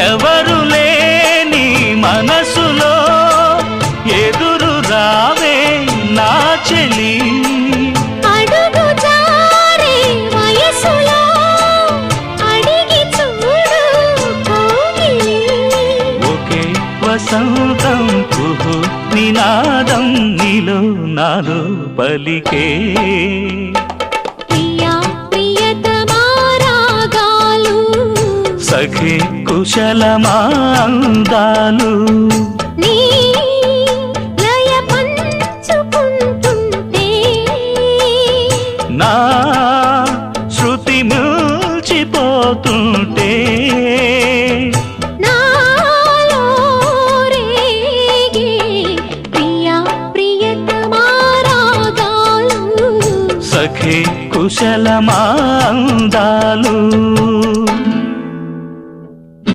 ఎవరు లేని మనసులో ఎదురు రావే నా చెలి అడుగు జారే వయసులో అడిగి చూడు కోగిలి ఒకే వసంతం కుహు నినాదం నీలో నాలో పలికే ప్రియా ప్రియతమా రాగాలు సఖి కుశలమా అందాలు నీ లయ పంచుకుంటుంటే నా శృతి మిల్చిపోతుంటే నాలో రేగే ప్రియా ప్రియతమా రాగాలు సఖి కుశలమా అందాలు